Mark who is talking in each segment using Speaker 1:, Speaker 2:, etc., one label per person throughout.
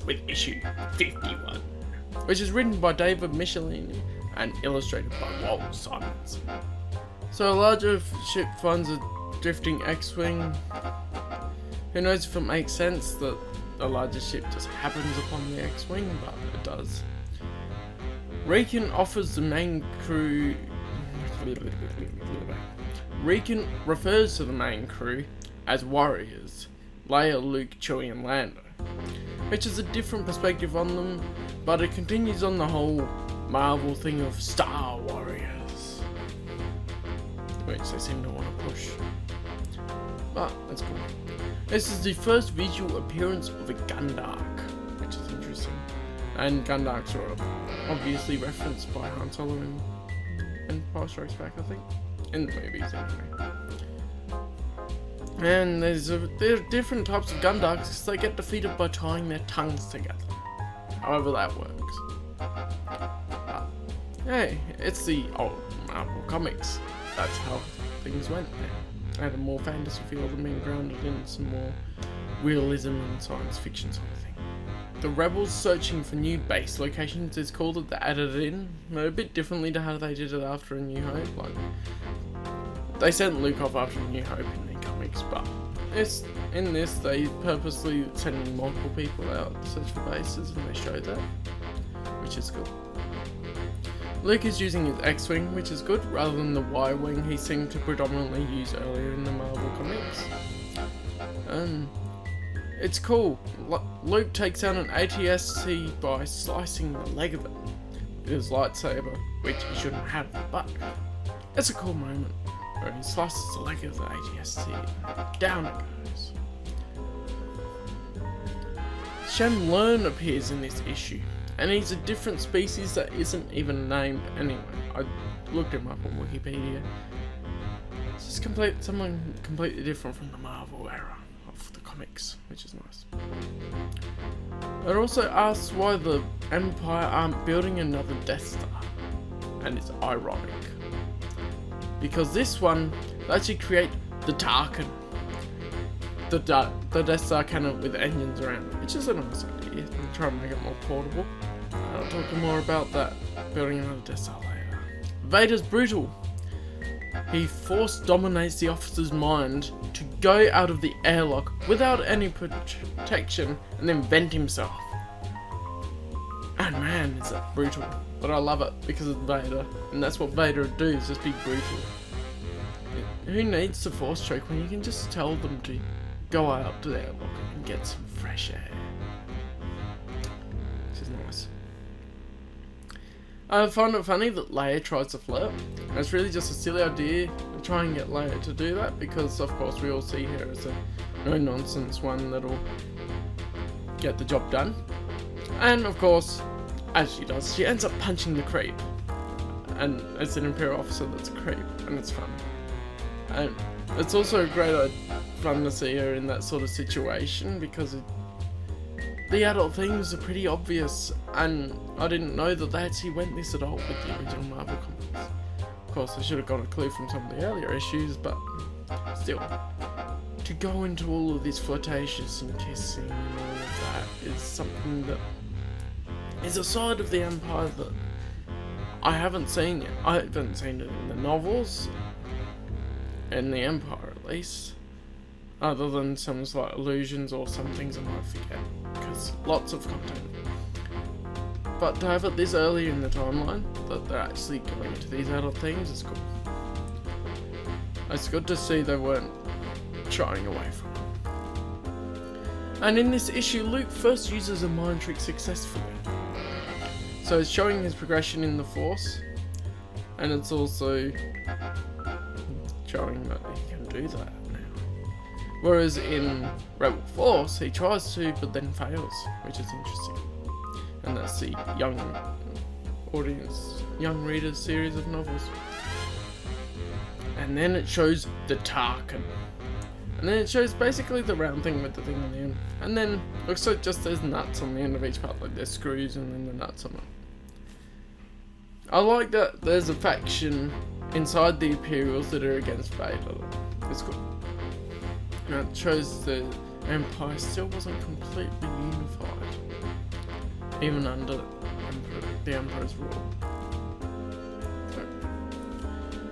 Speaker 1: with issue 51, which is written by David Michelini and illustrated by Walt Simonson. So a larger ship finds a drifting X-Wing. Who knows if it makes sense that a larger ship just happens upon the X-Wing, but it does. Riken offers the main crew... Riken refers to the main crew as warriors, Leia, Luke, Chewie and Lando, which is a different perspective on them, but it continues on the whole Marvel thing of Star Warriors, which they seem to want to push. But that's cool. This is the first visual appearance of a Gundark, which is interesting. And Gundarks are obviously referenced by Han Solo in Empire Strikes Back, I think. In the movies, anyway. And there are different types of Gundarks because they get defeated by tying their tongues together. However that works. Hey, it's the old Marvel comics. That's how things went there. Had a more fantasy feel than being grounded in some more realism and science fiction sort of thing. The Rebels searching for new base locations is cool that they added it in, but a bit differently to how they did it after A New Hope. Like, they sent Luke off after A New Hope in the comics, but in this they purposely sending multiple people out to search for bases, and they showed that, which is cool. Luke is using his X-Wing, which is good, rather than the Y-Wing he seemed to predominantly use earlier in the Marvel comics. It's cool. Luke takes out an AT-ST by slicing the leg of it with his lightsaber, which he shouldn't have, but it's a cool moment where he slices the leg of the AT-ST and down it goes. Shem Learn appears in this issue, and he's a different species that isn't even named anyway. I looked him up on Wikipedia. It's just someone completely different from the Marvel era of the comics, which is nice. It also asks why the Empire aren't building another Death Star, and it's ironic. Because this one, they actually create the Tarkin, the Death Star cannon with engines around it, which is a nice idea, and try and make it more portable. I'll talk more about that, building another Death Star later. Vader's brutal. He force dominates the officer's mind to go out of the airlock without any protection and then vent himself. And man, is that brutal. But I love it because it's Vader, and that's what Vader would do, is just be brutal. Who needs to force choke when you can just tell them to go out to the airlock and get some fresh air? Which is nice. I find it funny that Leia tries to flirt. It's really just a silly idea to try and get Leia to do that, because of course we all see her as a no-nonsense one that'll get the job done. And of course, as she does, she ends up punching the creep. And it's an Imperial officer that's a creep, and it's fun. And it's also fun to see her in that sort of situation, because the adult themes are pretty obvious, and I didn't know that they actually went this adult with the original Marvel comics. Of course, I should have got a clue from some of the earlier issues, but still. To go into all of this flirtatious and kissing and all of that is something that is a side of the Empire that I haven't seen yet. I haven't seen it in the novels, in the Empire at least. Other than some slight illusions or some things I might forget, because lots of content. But to have it this early in the timeline, that they're actually going into these adult themes, is cool. It's good to see they weren't shying away from it. And in this issue, Luke first uses a mind trick successfully. So it's showing his progression in the Force, and it's also showing that he can do that. Whereas in Rebel Force, he tries to, but then fails, which is interesting. And that's the young readers series of novels. And then it shows the Tarkin. And then it shows basically the round thing with the thing on the end. And then looks like just there's nuts on the end of each part, like there's screws and then the nuts on it. I like that there's a faction inside the Imperials that are against Vader. It's cool. And it shows the Empire still wasn't completely unified. even under the Emperor's rule. So,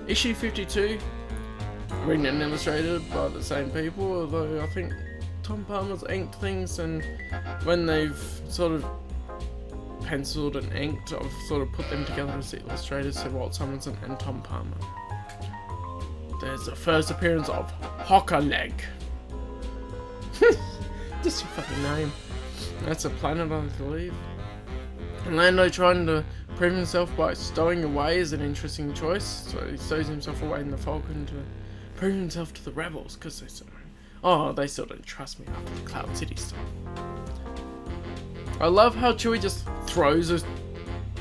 Speaker 1: issue 52, written and illustrated by the same people, although I think Tom Palmer's inked things, and when they've sort of penciled and inked, I've sort of put them together as the illustrators, so Walt Simonson and Tom Palmer. There's the first appearance of Hocker Leg. Just a fucking name. That's a planet, I believe. And Lando trying to prove himself by stowing away is an interesting choice. So he stows himself away in the Falcon to prove himself to the rebels, because they still don't trust me after the Cloud City stuff. I love how Chewie just throws a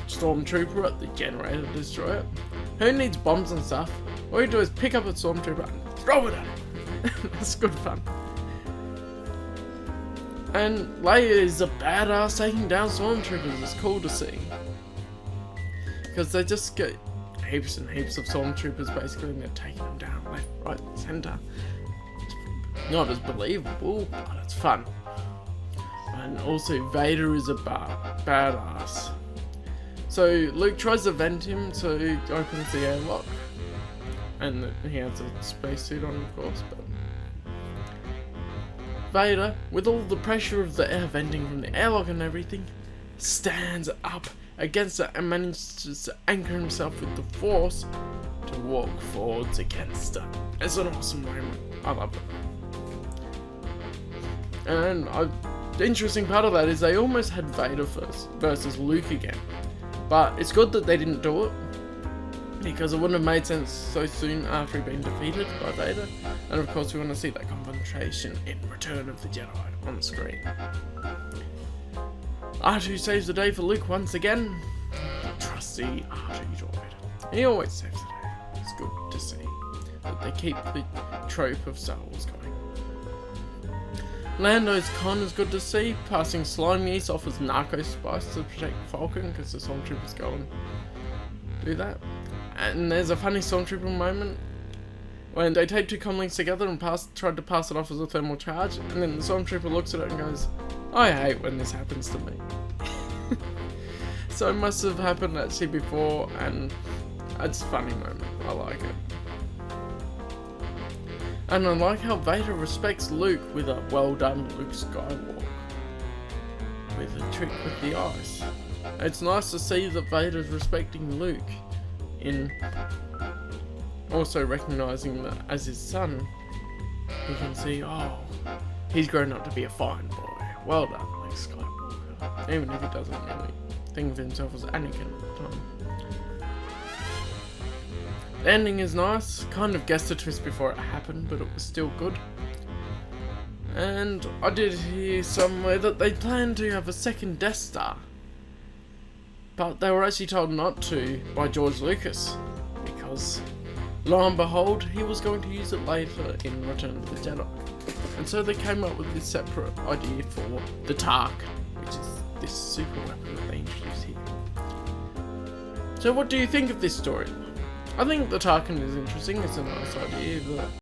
Speaker 1: stormtrooper at the generator to destroy it. Who needs bombs and stuff? All you do is pick up a stormtrooper and throw it at him. That's good fun. And Leia is a badass taking down stormtroopers. It's cool to see. Because they just get heaps and heaps of stormtroopers basically, and they're taking them down left, right, centre. It's not as believable, but it's fun. And also Vader is a badass. So Luke tries to vent him, so he opens the airlock. And he has a spacesuit on, of course, but Vader, with all the pressure of the air venting from the airlock and everything, stands up against it and manages to anchor himself with the Force to walk forwards against it. It's an awesome moment. I love it. And the interesting part of that is they almost had Vader first versus Luke again. But it's good that they didn't do it, because it wouldn't have made sense so soon after he'd been defeated by Vader. And of course we want to see that confrontation in Return of the Jedi on the screen. R2 saves the day for Luke once again. The trusty R2 droid. He always saves the day. It's good to see that they keep the trope of Star Wars going. Lando's con is good to see. Passing slime yeast off as narco spice to protect Falcon, because the stormtroopers go and do that. And there's a funny stormtrooper moment when they take two comlinks together and tried to pass it off as a thermal charge, and then the stormtrooper looks at it and goes, "I hate when this happens to me." So it must have happened actually before, and it's a funny moment. I like it. And I like how Vader respects Luke with a "well done, Luke Skywalker," with a trick with the ice. It's nice to see that Vader's respecting Luke, in also recognising that as his son, he can see, oh, he's grown up to be a fine boy. Well done, Luke Skywalker. Even if he doesn't really think of himself as Anakin at the time. The ending is nice. Kind of guessed the twist before it happened, but it was still good. And I did hear somewhere that they planned to have a second Death Star, but they were actually told not to by George Lucas, because lo and behold, he was going to use it later in Return of the Jedi. And so they came up with this separate idea for the Tark, which is this super weapon that they introduced here. So what do you think of this story? I think the Tarkin is interesting. It's a nice idea that